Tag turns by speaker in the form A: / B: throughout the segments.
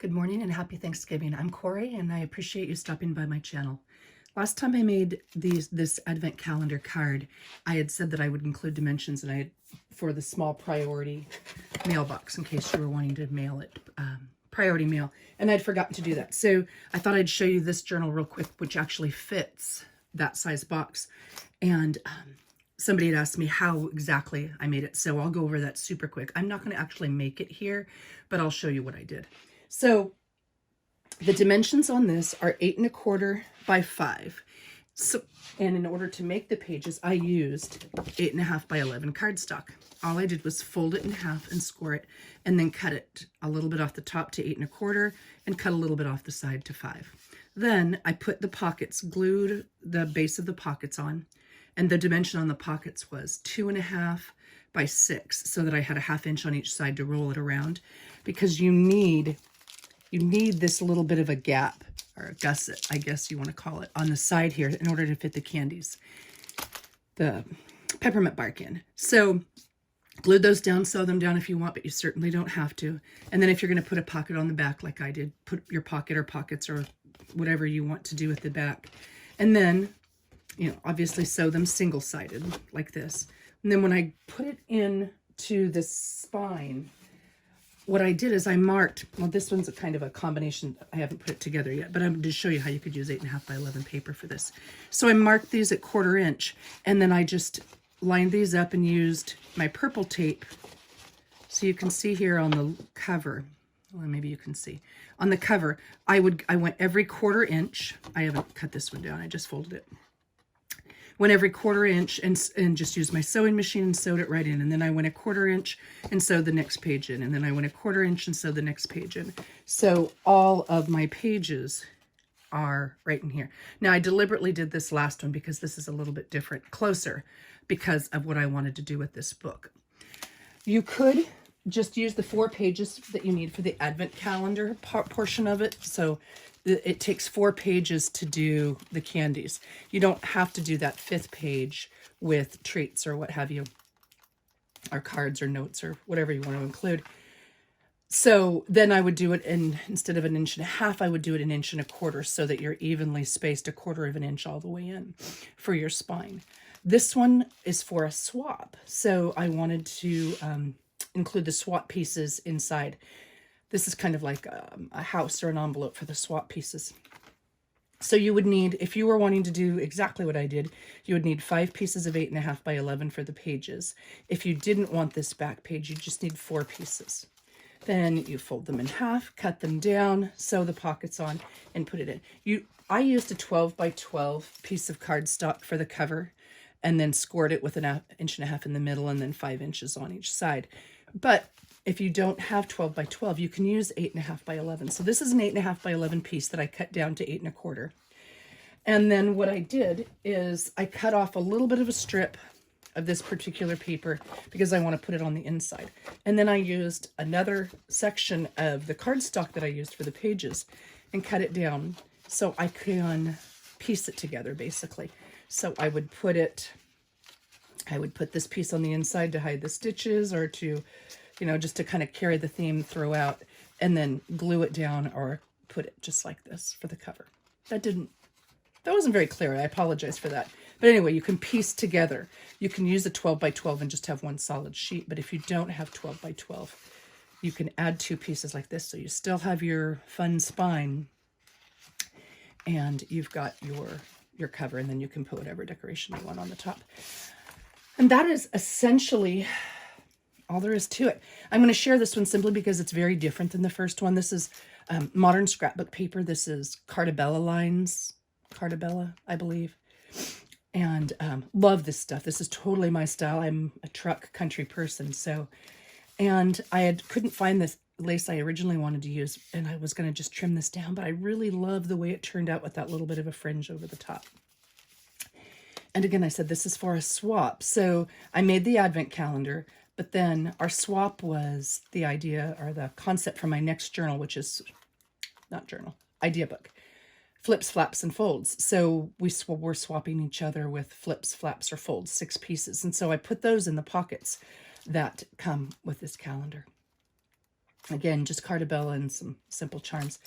A: Good morning and happy Thanksgiving. I'm Corey and I appreciate you stopping by my channel. Last time I made this advent calendar card, I had said that I would include dimensions and I had, for the small priority mailbox in case you were wanting to mail it, priority mail, and I'd forgotten to do that. So I thought I'd show you this journal real quick, which actually fits that size box. And somebody had asked me how exactly I made it, so I'll go over that super quick. I'm not going to actually make it here, but I'll show you what I did. So the dimensions on this are 8 1/4 by 5. So, and in order to make the pages, I used 8 1/2 by 11 cardstock. All I did was fold it in half and score it, and then cut it a little bit off the top to 8 1/4 and cut a little bit off the side to 5. Then I put the pockets, glued the base of the pockets on, and the dimension on the pockets was 2 1/2 by 6, so that I had a 1/2 inch on each side to roll it around, because you need this little bit of a gap, or a gusset, I guess you want to call it, on the side here in order to fit the candies, the peppermint bark in. So glue those down, sew them down if you want, but you certainly don't have to. And then if you're going to put a pocket on the back like I did, put your pocket or pockets or whatever you want to do with the back. And then, you know, obviously sew them single-sided like this. And then when I put it into the spine, what I did is I marked, well, this one's a kind of a combination. I haven't put it together yet, but I'm going to show you how you could use 8 1/2 by 11 paper for this. So I marked these at 1/4 inch, and then I just lined these up and used my purple tape. So you can see here on the cover, well, maybe you can see on the cover, I went every 1/4 inch. I haven't cut this one down. I just folded it. Went every 1/4 inch and just used my sewing machine and sewed it right in. And then I went a 1/4 inch and sewed the next page in. And then I went a 1/4 inch and sewed the next page in. So all of my pages are right in here. Now I deliberately did this last one because this is a little bit different, closer, because of what I wanted to do with this book. You could just use the 4 pages that you need for the advent calendar portion of it. So it takes 4 pages to do the candies. You don't have to do that 5th page with treats or what have you, or cards or notes or whatever you want to include. So then I would do it instead of 1 1/2 inches, I would do it 1 1/4 inches so that you're evenly spaced 1/4 inch all the way in for your spine. This one is for a swap. So I wanted to include the swap pieces inside. This is kind of like a house or an envelope for the swap pieces. So you would need, if you were wanting to do exactly what I did, you would need 5 pieces of 8 1/2 by 11 for the pages. If you didn't want this back page, you just need 4 pieces. Then you fold them in half, cut them down, sew the pockets on, and put it in. I used a 12 by 12 piece of cardstock for the cover, and then scored it with 1.5 inches in the middle and then 5 inches on each side. But if you don't have 12 by 12, you can use 8 1/2 by 11. So this is an 8 1/2 by 11 piece that I cut down to 8 1/4. And then what I did is I cut off a little bit of a strip of this particular paper because I want to put it on the inside. And then I used another section of the cardstock that I used for the pages and cut it down so I can piece it together, basically. So I would put this piece on the inside to hide the stitches, or to, you know, just to kind of carry the theme throughout, and then glue it down or put it just like this for the cover. That wasn't very clear. I apologize for that. But anyway, you can piece together. You can use a 12 by 12 and just have one solid sheet. But if you don't have 12 by 12, you can add 2 pieces like this. So you still have your fun spine and you've got your cover, and then you can put whatever decoration you want on the top. And that is essentially all there is to it. I'm going to share this one simply because it's very different than the first one. This is modern scrapbook paper. This is Cartabella lines. Cartabella, I believe. And love this stuff. This is totally my style. I'm a truck country person. So, and couldn't find this lace I originally wanted to use, and I was going to just trim this down, but I really love the way it turned out with that little bit of a fringe over the top. And again, I said this is for a swap. So I made the advent calendar, but then our swap was the idea, or the concept for my next journal, which is not journal, idea book. Flips, flaps, and folds. So we're swapping each other with flips, flaps, or folds, 6 pieces. And so I put those in the pockets that come with this calendar. Again, just Cartabella and some simple charms.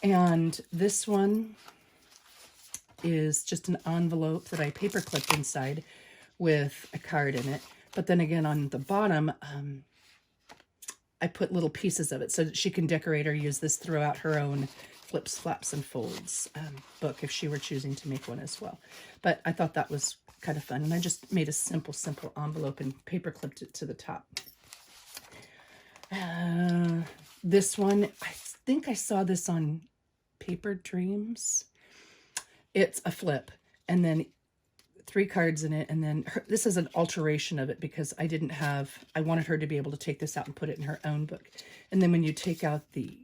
A: And this one is just an envelope that I paper clipped inside with a card in it. But then again, on the bottom, I put little pieces of it so that she can decorate or use this throughout her own Flips, Flaps, and Folds book if she were choosing to make one as well. But I thought that was kind of fun. And I just made a simple envelope and paper clipped it to the top. This one, I think I saw this on Paper Dreams. It's a flip and then 3 cards in it, and then this is an alteration of it because I wanted her to be able to take this out and put it in her own book. And then when you take out the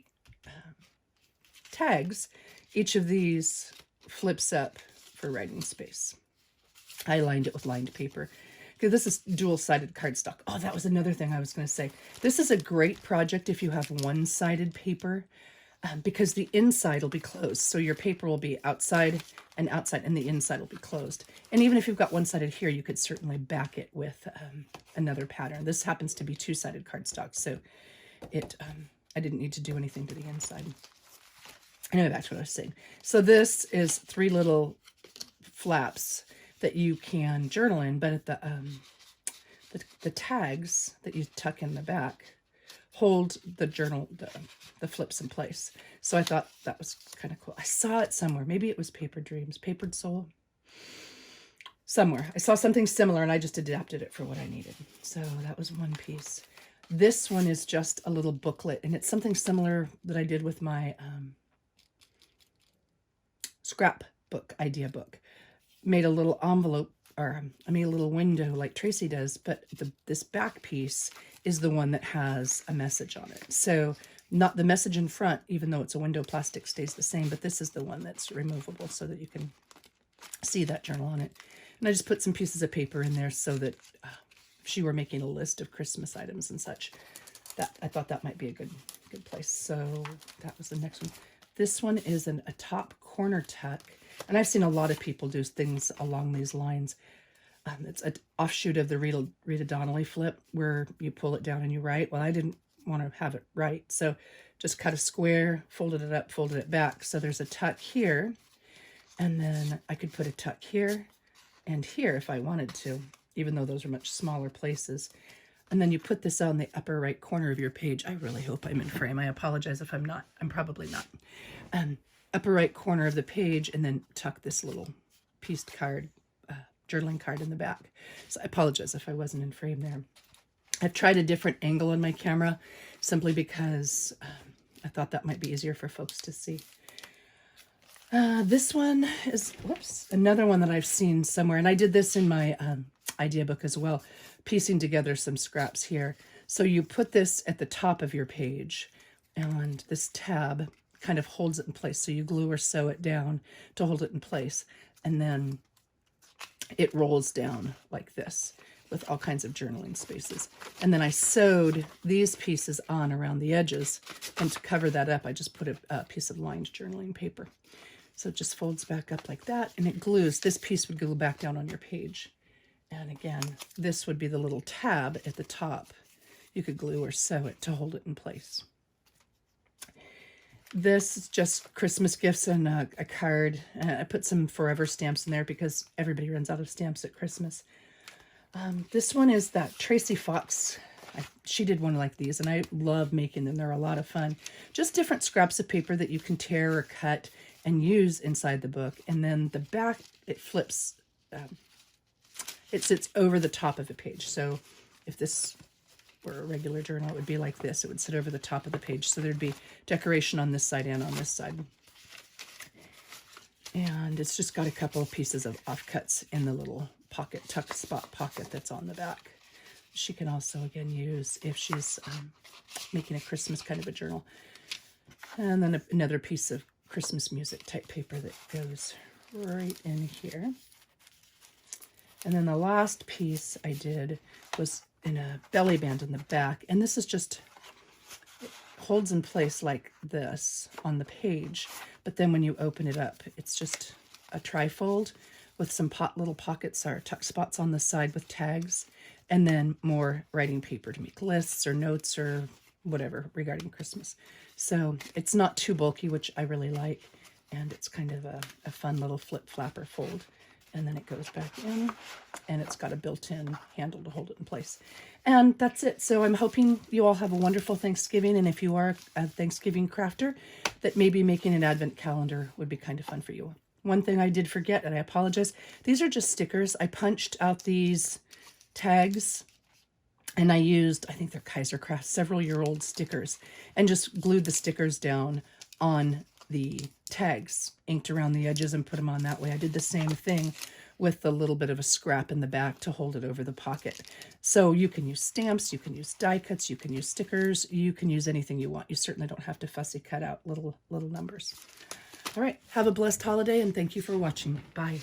A: tags, each of these flips up for writing space. I lined it with lined paper because this is dual-sided cardstock. Oh, that was another thing I was going to say. This is a great project if you have one-sided paper. Because the inside will be closed. So your paper will be outside, and the inside will be closed. And even if you've got one-sided here, you could certainly back it with another pattern. This happens to be 2-sided cardstock, so I didn't need to do anything to the inside. Anyway, back to what I was saying. So this is 3 little flaps that you can journal in, but at the tags that you tuck in the back hold the journal, the flips in place. So I thought that was kind of cool. I saw it somewhere. Maybe it was Paper Dreams, Papered Soul. Somewhere. I saw something similar and I just adapted it for what I needed. So that was one piece. This one is just a little booklet, and it's something similar that I did with my scrapbook idea book. Made a little envelope, or I made a little window like Tracy does, but this back piece is the one that has a message on it. So not the message in front, even though it's a window, plastic stays the same, but this is the one that's removable so that you can see that journal on it. And I just put some pieces of paper in there so that if she were making a list of Christmas items and such, that I thought that might be a good place. So that was the next one. This one is a top corner tuck, and I've seen a lot of people do things along these lines. It's an offshoot of the Rita Donnelly flip where you pull it down and you write. Well, I didn't want to have it right, so just cut a square, folded it up, folded it back. So there's a tuck here, and then I could put a tuck here and here if I wanted to, even though those are much smaller places. And then you put this on the upper right corner of your page. I really hope I'm in frame. I apologize if I'm not. I'm probably not. Upper right corner of the page, and then tuck this little pieced card, journaling card in the back. So I apologize if I wasn't in frame there. I've tried a different angle on my camera simply because I thought that might be easier for folks to see. This one is, another one that I've seen somewhere, and I did this in my idea book as well, piecing together some scraps here. So you put this at the top of your page, and this tab kind of holds it in place. So you glue or sew it down to hold it in place, and then it rolls down like this with all kinds of journaling spaces. And then I sewed these pieces on around the edges, and to cover that up, I just put a piece of lined journaling paper. So it just folds back up like that, and it glues. This piece would glue back down on your page. And again, this would be the little tab at the top. You could glue or sew it to hold it in place. This is just Christmas gifts and a card. I put some forever stamps in there because everybody runs out of stamps at Christmas. This one is that Tracy Fox. She did one like these, and I love making them. They're a lot of fun. Just different scraps of paper that you can tear or cut and use inside the book. And then the back, it flips. It sits over the top of the page. So if this were a regular journal, it would be like this. It would sit over the top of the page. So there'd be decoration on this side and on this side. And it's just got a couple of pieces of offcuts in the little pocket, tuck spot pocket that's on the back. She can also, again, use if she's making a Christmas kind of a journal. And then another piece of Christmas music type paper that goes right in here. And then the last piece I did was in a belly band in the back. And this is just, it holds in place like this on the page. But then when you open it up, it's just a trifold with some little pockets or tuck spots on the side with tags. And then more writing paper to make lists or notes or whatever regarding Christmas. So it's not too bulky, which I really like. And it's kind of a fun little flip flapper fold. And then it goes back in, and it's got a built-in handle to hold it in place. And that's it. So I'm hoping you all have a wonderful Thanksgiving. And if you are a Thanksgiving crafter, that maybe making an advent calendar would be kind of fun for you. One thing I did forget, and I apologize, these are just stickers. I punched out these tags, and I used, I think they're Kaiser Craft, several-year-old stickers, and just glued the stickers down on the tags, inked around the edges and put them on that way. I did the same thing with a little bit of a scrap in the back to hold it over the pocket. So you can use stamps, you can use die cuts, you can use stickers, you can use anything you want. You certainly don't have to fussy cut out little numbers. All right, have a blessed holiday, and thank you for watching. Bye.